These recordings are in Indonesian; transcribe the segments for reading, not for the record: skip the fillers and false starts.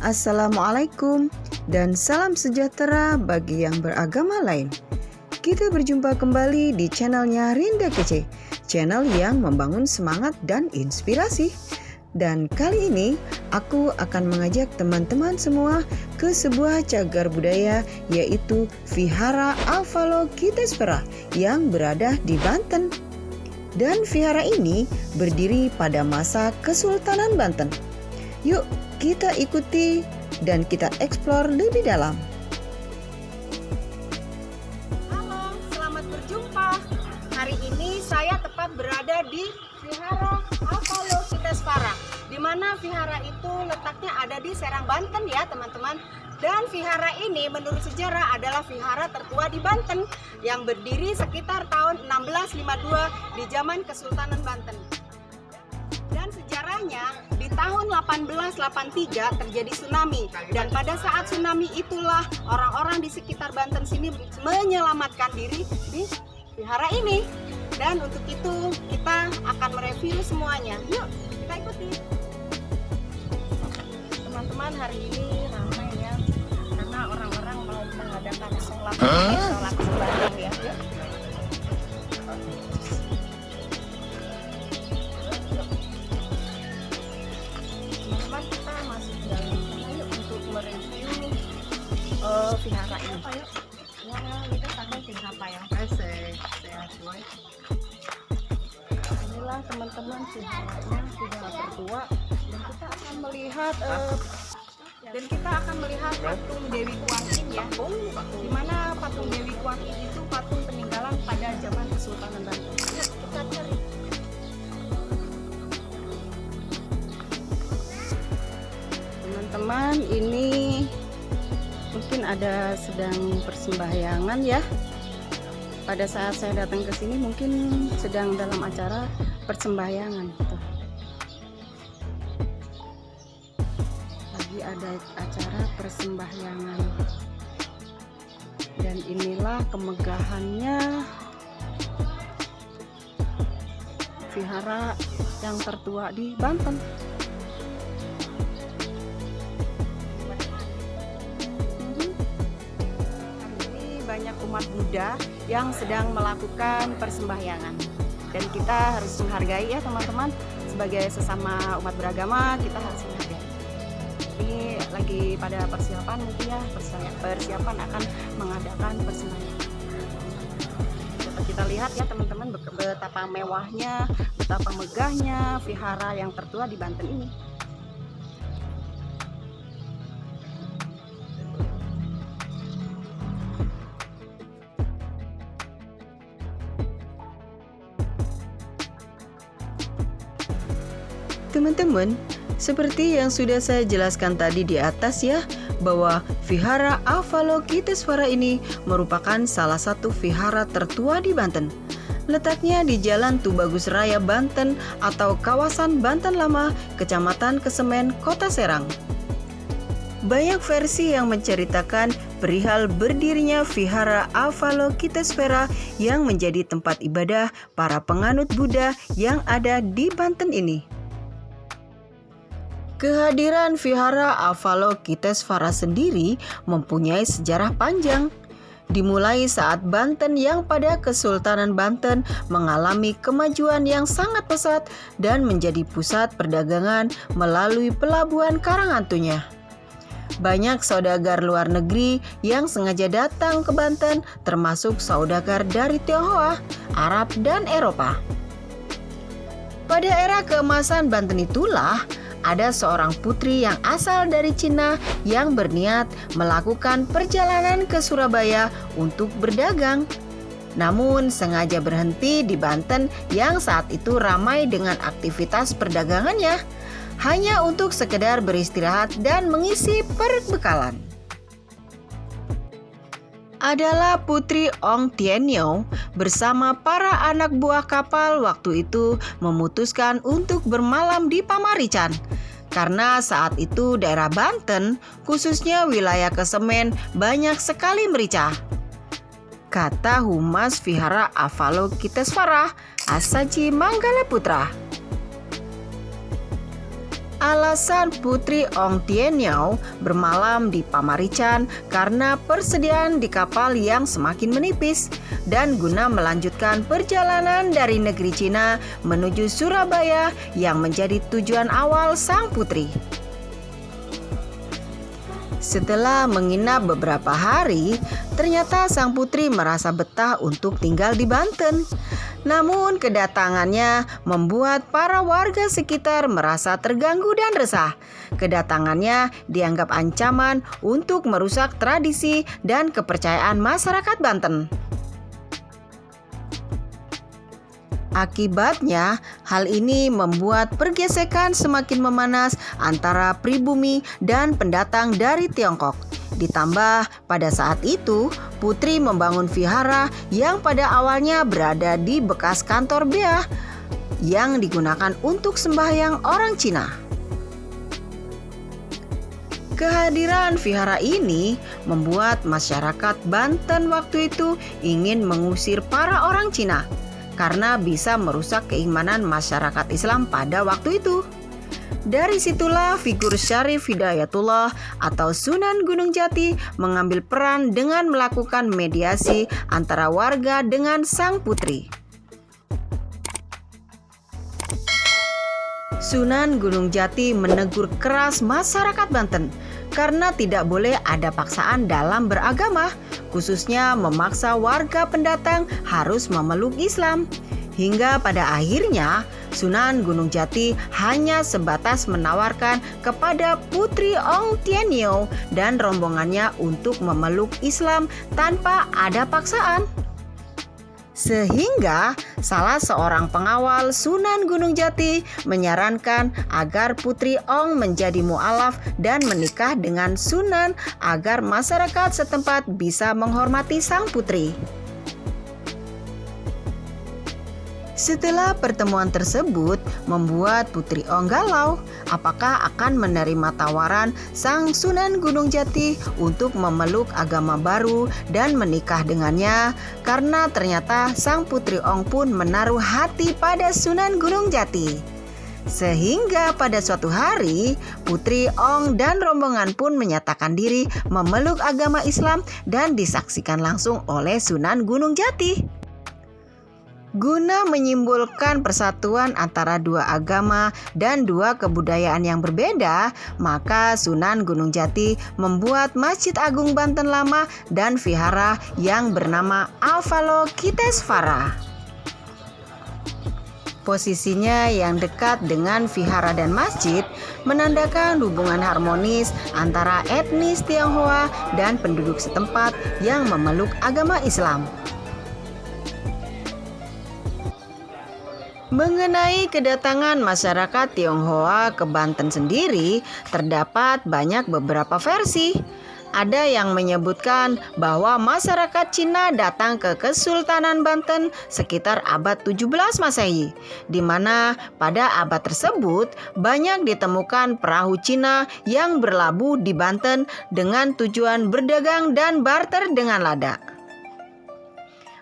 Assalamualaikum dan salam sejahtera bagi yang beragama lain. Kita berjumpa kembali di channelnya Rinda Kece, channel yang membangun semangat dan inspirasi. Dan kali ini aku akan mengajak teman-teman semua ke sebuah cagar budaya, yaitu Vihara Avalokiteshvara yang berada di Banten. Dan vihara ini berdiri pada masa Kesultanan Banten. Yuk kita ikuti dan kita eksplor lebih dalam. Halo, selamat berjumpa. Hari ini saya tepat berada di Vihara Avalokiteshvara, di mana vihara itu letaknya ada di Serang, Banten ya teman-teman. Dan vihara ini menurut sejarah adalah vihara tertua di Banten yang berdiri sekitar tahun 1652 di zaman Kesultanan Banten. Dan sejarahnya di tahun 1883 terjadi tsunami, dan pada saat tsunami itulah orang-orang di sekitar Banten sini menyelamatkan diri di vihara ini. Dan untuk itu kita akan mereview semuanya. Yuk kita ikuti. Teman-teman, hari ini ramai ya, karena orang-orang mau mengadakan sholat sembahyang ya. Teman-teman, kita masuk ke dalam sana yuk untuk mereview vihara ini. Kita sampai ke apa ya? Inilah teman-teman viharanya, vihara tertua, dan kita akan melihat patung Dewi Kuan Yin ya. Di mana patung Dewi Kuan Yin itu patung peninggalan pada zaman Kesultanan Banten. Yuk, kita cari. Teman-teman, ini mungkin ada sedang persembahyangan ya. Pada saat saya datang ke sini mungkin sedang dalam acara persembahyangan gitu. Lagi ada acara persembahyangan. Dan inilah kemegahannya vihara yang tertua di Banten. Banyak umat Buddha yang sedang melakukan persembahyangan, dan kita harus menghargai ya teman-teman, sebagai sesama umat beragama kita harus menghargai. Ini lagi pada persiapan mungkin ya, persiapan akan mengadakan persembahyangan. Kita lihat ya teman-teman, betapa mewahnya, betapa megahnya vihara yang tertua di Banten ini. Teman-teman, seperti yang sudah saya jelaskan tadi di atas ya, bahwa Vihara Avalokiteshvara ini merupakan salah satu vihara tertua di Banten. Letaknya di Jalan Tubagus Raya Banten atau kawasan Banten Lama, Kecamatan Kesemen, Kota Serang. Banyak versi yang menceritakan perihal berdirinya Vihara Avalokiteshvara yang menjadi tempat ibadah para penganut Buddha yang ada di Banten ini. Kehadiran Vihara Avalokiteshvara sendiri mempunyai sejarah panjang. Dimulai saat Banten yang pada Kesultanan Banten mengalami kemajuan yang sangat pesat dan menjadi pusat perdagangan melalui pelabuhan Karanghantunya. Banyak saudagar luar negeri yang sengaja datang ke Banten, termasuk saudagar dari Tionghoa, Arab, dan Eropa. Pada era keemasan Banten itulah ada seorang putri yang asal dari Cina yang berniat melakukan perjalanan ke Surabaya untuk berdagang. Namun sengaja berhenti di Banten yang saat itu ramai dengan aktivitas perdagangannya, hanya untuk sekedar beristirahat dan mengisi perbekalan. Adalah Putri Ong Tienyo bersama para anak buah kapal waktu itu memutuskan untuk bermalam di Pamarican, karena saat itu daerah Banten, khususnya wilayah Kesemen, banyak sekali merica. Kata Humas Vihara Avalokiteshvara, Asaji Manggala Putra. Alasan Putri Ong Tienyo bermalam di Pamarichan karena persediaan di kapal yang semakin menipis dan guna melanjutkan perjalanan dari negeri Cina menuju Surabaya yang menjadi tujuan awal sang putri. Setelah menginap beberapa hari, ternyata sang putri merasa betah untuk tinggal di Banten. Namun kedatangannya membuat para warga sekitar merasa terganggu dan resah. Kedatangannya dianggap ancaman untuk merusak tradisi dan kepercayaan masyarakat Banten. Akibatnya, hal ini membuat pergesekan semakin memanas antara pribumi dan pendatang dari Tiongkok. Ditambah pada saat itu, Putri membangun vihara yang pada awalnya berada di bekas kantor bea yang digunakan untuk sembahyang orang Cina. Kehadiran vihara ini membuat masyarakat Banten waktu itu ingin mengusir para orang Cina karena bisa merusak keimanan masyarakat Islam pada waktu itu. Dari situlah figur Syarif Hidayatullah atau Sunan Gunung Jati mengambil peran dengan melakukan mediasi antara warga dengan sang putri. Sunan Gunung Jati menegur keras masyarakat Banten karena tidak boleh ada paksaan dalam beragama, khususnya memaksa warga pendatang harus memeluk Islam. Hingga pada akhirnya Sunan Gunung Jati hanya sebatas menawarkan kepada Putri Ong Tienyo dan rombongannya untuk memeluk Islam tanpa ada paksaan. Sehingga salah seorang pengawal Sunan Gunung Jati menyarankan agar Putri Ong menjadi mualaf dan menikah dengan Sunan agar masyarakat setempat bisa menghormati sang putri. Setelah pertemuan tersebut membuat Putri Ong galau apakah akan menerima tawaran sang Sunan Gunung Jati untuk memeluk agama baru dan menikah dengannya, karena ternyata sang Putri Ong pun menaruh hati pada Sunan Gunung Jati. Sehingga pada suatu hari Putri Ong dan rombongan pun menyatakan diri memeluk agama Islam dan disaksikan langsung oleh Sunan Gunung Jati. Guna menyimbolkan persatuan antara dua agama dan dua kebudayaan yang berbeda, maka Sunan Gunung Jati membuat Masjid Agung Banten Lama dan vihara yang bernama Avalokitesvara. Posisinya yang dekat dengan vihara dan masjid menandakan hubungan harmonis antara etnis Tionghoa dan penduduk setempat yang memeluk agama Islam. Mengenai kedatangan masyarakat Tionghoa ke Banten sendiri, terdapat banyak beberapa versi. Ada yang menyebutkan bahwa masyarakat Cina datang ke Kesultanan Banten sekitar abad 17 Masehi, di mana pada abad tersebut banyak ditemukan perahu Cina yang berlabuh di Banten dengan tujuan berdagang dan barter dengan lada.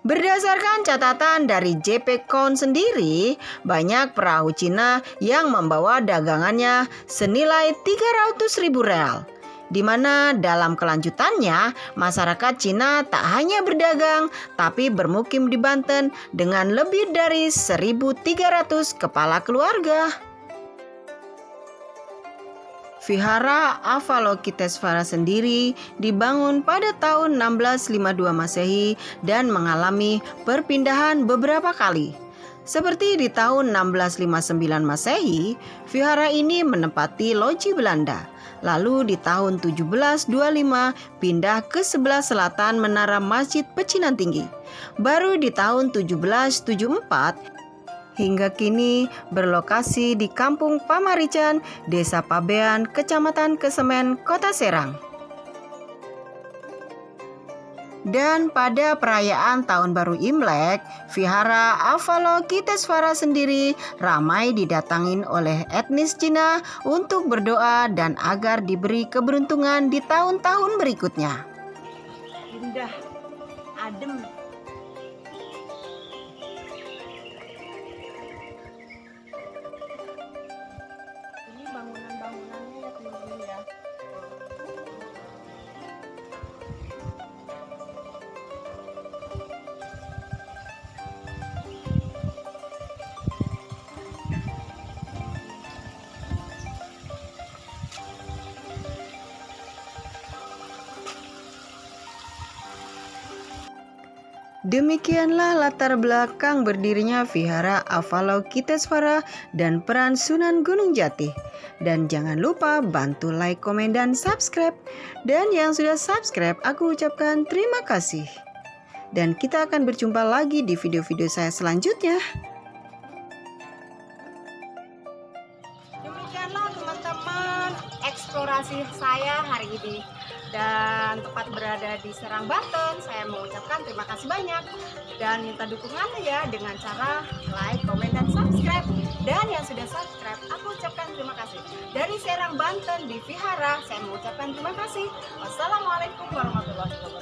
Berdasarkan catatan dari J.P. Cohn sendiri, banyak perahu Cina yang membawa dagangannya senilai 300.000 real. Di mana dalam kelanjutannya, masyarakat Cina tak hanya berdagang, tapi bermukim di Banten dengan lebih dari 1.300 kepala keluarga. Vihara Avalokitesvara sendiri dibangun pada tahun 1652 Masehi dan mengalami perpindahan beberapa kali. Seperti di tahun 1659 Masehi, vihara ini menempati loji Belanda. Lalu di tahun 1725 pindah ke sebelah selatan menara Masjid Pecinan Tinggi. Baru di tahun 1774 hingga kini berlokasi di Kampung Pamarichan, Desa Pabean, Kecamatan Kesemen, Kota Serang. Dan pada perayaan Tahun Baru Imlek, vihara Avalokitesvara sendiri ramai didatangin oleh etnis Cina untuk berdoa dan agar diberi keberuntungan di tahun-tahun berikutnya. Indah, adem. Ini bangunan Demikianlah latar belakang berdirinya Vihara Avalokitesvara dan peran Sunan Gunung Jati. Dan jangan lupa bantu like, komen, dan subscribe. Dan yang sudah subscribe, aku ucapkan terima kasih. Dan kita akan berjumpa lagi di video-video saya selanjutnya. Demikianlah teman-teman eksplorasi saya hari ini. Dan tepat berada di Serang, Banten. Saya mengucapkan terima kasih banyak dan minta dukungannya ya dengan cara like, komen, dan subscribe. Dan yang sudah subscribe, aku ucapkan terima kasih. Dari Serang, Banten di Vihara, saya mengucapkan terima kasih. Wassalamualaikum warahmatullahi wabarakatuh.